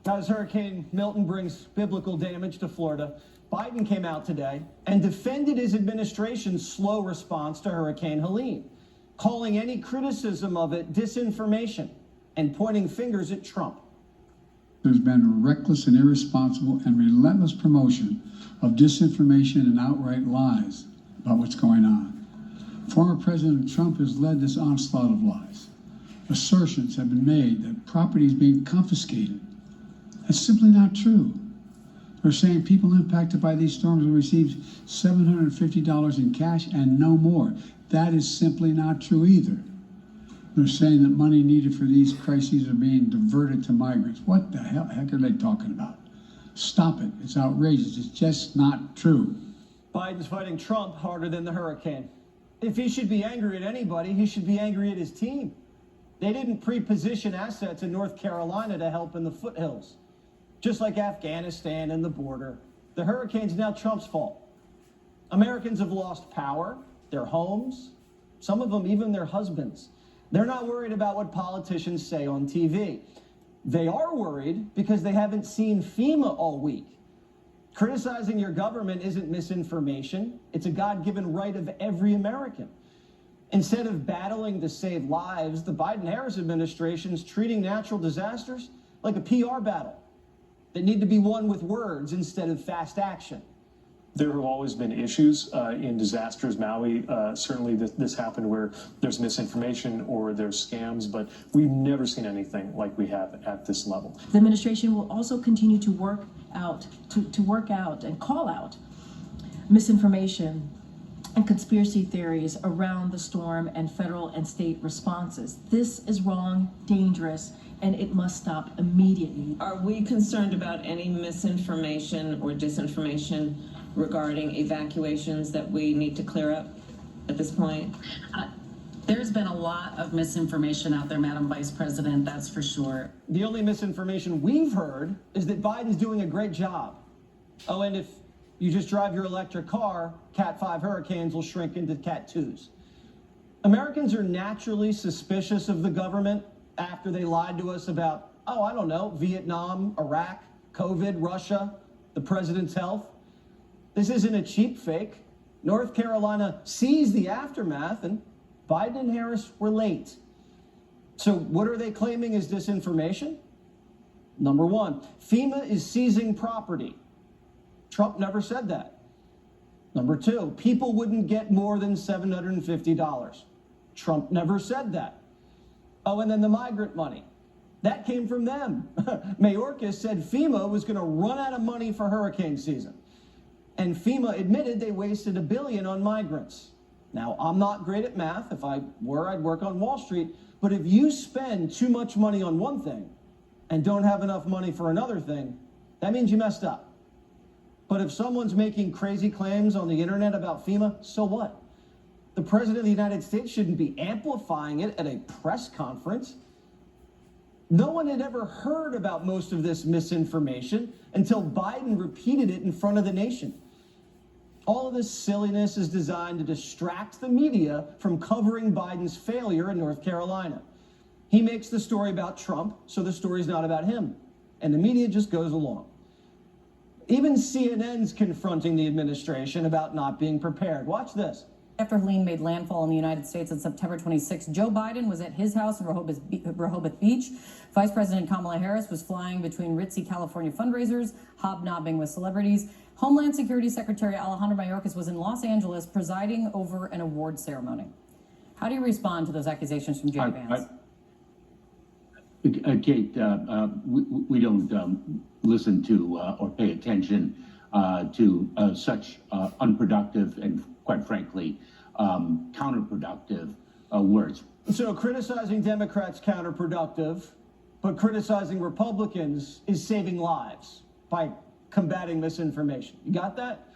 As Hurricane Milton brings biblical damage to Florida, Biden came out today and defended his administration's slow response to Hurricane Helene, calling any criticism of it disinformation and pointing fingers at Trump. There's been a reckless and irresponsible and relentless promotion of disinformation and outright lies about what's going on. Former President Trump has led this onslaught of lies. Assertions have been made that property is being confiscated. That's simply not true. They're saying people impacted by these storms will receive $750 in cash and no more. That is simply not true either. They're saying that money needed for these crises are being diverted to migrants. What the heck are they talking about? Stop it. It's outrageous. It's just not true. Biden's fighting Trump harder than the hurricane. If he should be angry at anybody, he should be angry at his team. They didn't pre-position assets in North Carolina to help in the foothills. Just like Afghanistan and the border, the hurricane's now Trump's fault. Americans have lost power, their homes, some of them even their husbands. They're not worried about what politicians say on TV. They are worried because they haven't seen FEMA all week. Criticizing your government isn't misinformation. It's a God-given right of every American. Instead of battling to save lives, the Biden-Harris administration's treating natural disasters like a PR battle that need to be won with words instead of fast action. There have always been issues in disasters. Maui, certainly this happened where there's misinformation or there's scams, but we've never seen anything like we have at this level. The administration will also continue to work out and call out misinformation and conspiracy theories around the storm and federal and state responses. This is wrong, dangerous, and it must stop immediately. Are we concerned about any misinformation or disinformation regarding evacuations that we need to clear up at this point? There's been a lot of misinformation out there, Madam Vice President, that's for sure. The only misinformation we've heard is that Biden's doing a great job. Oh, and if you just drive your electric car, Cat 5 hurricanes will shrink into Cat 2s. Americans are naturally suspicious of the government after they lied to us about, oh, I don't know, Vietnam, Iraq, COVID, Russia, the president's health. This isn't a cheap fake. North Carolina sees the aftermath, and Biden and Harris were late. So what are they claiming is disinformation? Number one, FEMA is seizing property. Trump never said that. Number two, people wouldn't get more than $750. Trump never said that. Oh, and then the migrant money. That came from them. Mayorkas said FEMA was going to run out of money for hurricane season. And FEMA admitted they wasted $1 billion on migrants. Now, I'm not great at math. If I were, I'd work on Wall Street. But if you spend too much money on one thing and don't have enough money for another thing, that means you messed up. But if someone's making crazy claims on the internet about FEMA, so what? The President of the United States shouldn't be amplifying it at a press conference. No one had ever heard about most of this misinformation until Biden repeated it in front of the nation. All of this silliness is designed to distract the media from covering Biden's failure in North Carolina. He makes the story about Trump, so the story's not about him. And the media just goes along. Even CNN's confronting the administration about not being prepared. Watch this. After Helene made landfall in the United States on September 26, Joe Biden was at his house in Rehoboth Beach. Vice President Kamala Harris was flying between ritzy California fundraisers, hobnobbing with celebrities. Homeland Security Secretary Alejandro Mayorkas was in Los Angeles presiding over an award ceremony. How do you respond to those accusations from Jay Vance? Kate, we don't listen to or pay attention to such unproductive and, quite frankly, counterproductive words. So criticizing Democrats counterproductive, but criticizing Republicans is saving lives by combating misinformation. You got that?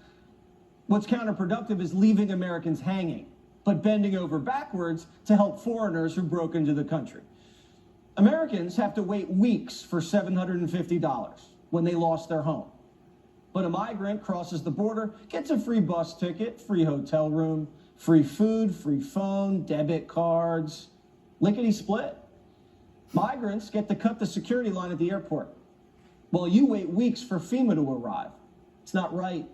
What's counterproductive is leaving Americans hanging, but bending over backwards to help foreigners who broke into the country. Americans have to wait weeks for $750 when they lost their home. But a migrant crosses the border, gets a free bus ticket, free hotel room, free food, free phone, debit cards, lickety split. Migrants get to cut the security line at the airport. while you wait weeks for FEMA to arrive. It's not right.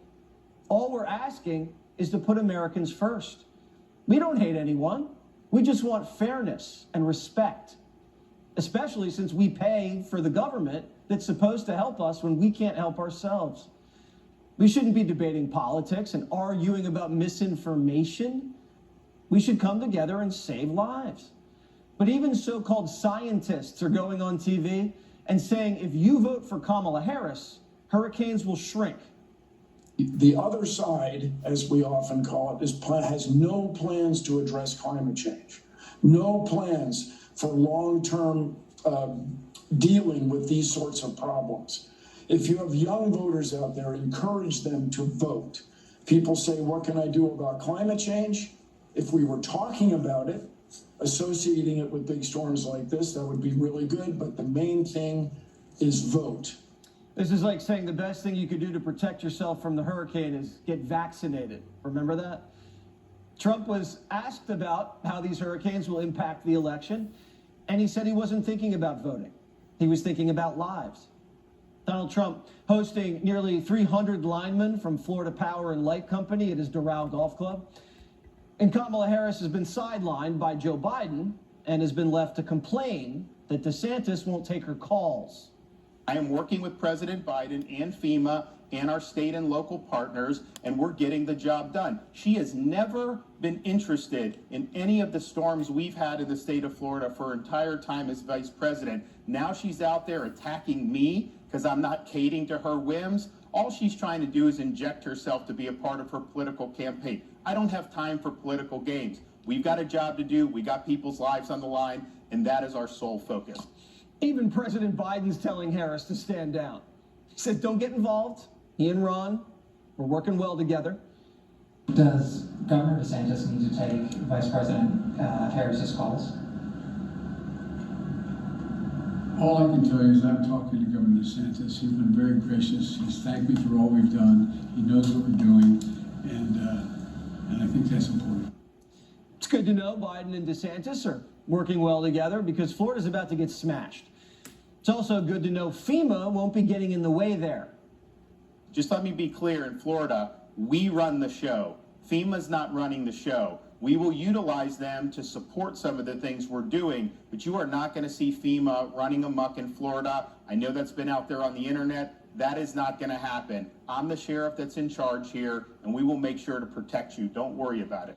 All we're asking is to put Americans first. We don't hate anyone. We just want fairness and respect, especially since we pay for the government that's supposed to help us when we can't help ourselves. We shouldn't be debating politics and arguing about misinformation. We should come together and save lives. But even so-called scientists are going on TV and saying if you vote for Kamala Harris, hurricanes will shrink. The other side, as we often call it, has no plans to address climate change, no plans for long-term dealing with these sorts of problems. If you have young voters out there, encourage them to vote. People say, what can I do about climate change? If we were talking about it, associating it with big storms like this, that would be really good. But the main thing is vote. This is like saying the best thing you could do to protect yourself from the hurricane is get vaccinated. Remember that? Trump was asked about how these hurricanes will impact the election, and he said he wasn't thinking about voting. He was thinking about lives. Donald Trump hosting nearly 300 linemen from Florida Power and Light Company at his Doral Golf Club. And Kamala Harris has been sidelined by Joe Biden and has been left to complain that DeSantis won't take her calls. I am working with President Biden and FEMA and our state and local partners, and we're getting the job done. She has never been interested in any of the storms we've had in the state of Florida for her entire time as vice president. Now she's out there attacking me because I'm not catering to her whims. All she's trying to do is inject herself to be a part of her political campaign. I don't have time for political games. We've got a job to do. We got people's lives on the line, and that is our sole focus. Even President Biden's telling Harris to stand down. He said, don't get involved. He and Ron, we're working well together. Does Governor DeSantis need to take Vice President Harris's calls? All I can tell you is I'm talking to Governor DeSantis. He's been very gracious. He's thanked me for all we've done. He knows what we're doing, and I think that's important. It's good to know Biden and DeSantis are working well together because Florida's about to get smashed. It's also good to know FEMA won't be getting in the way there. Just let me be clear, in Florida, we run the show. FEMA's not running the show. We will utilize them to support some of the things we're doing, but you are not going to see FEMA running amok in Florida. I know that's been out there on the internet. That is not going to happen. I'm the sheriff that's in charge here, and we will make sure to protect you. Don't worry about it.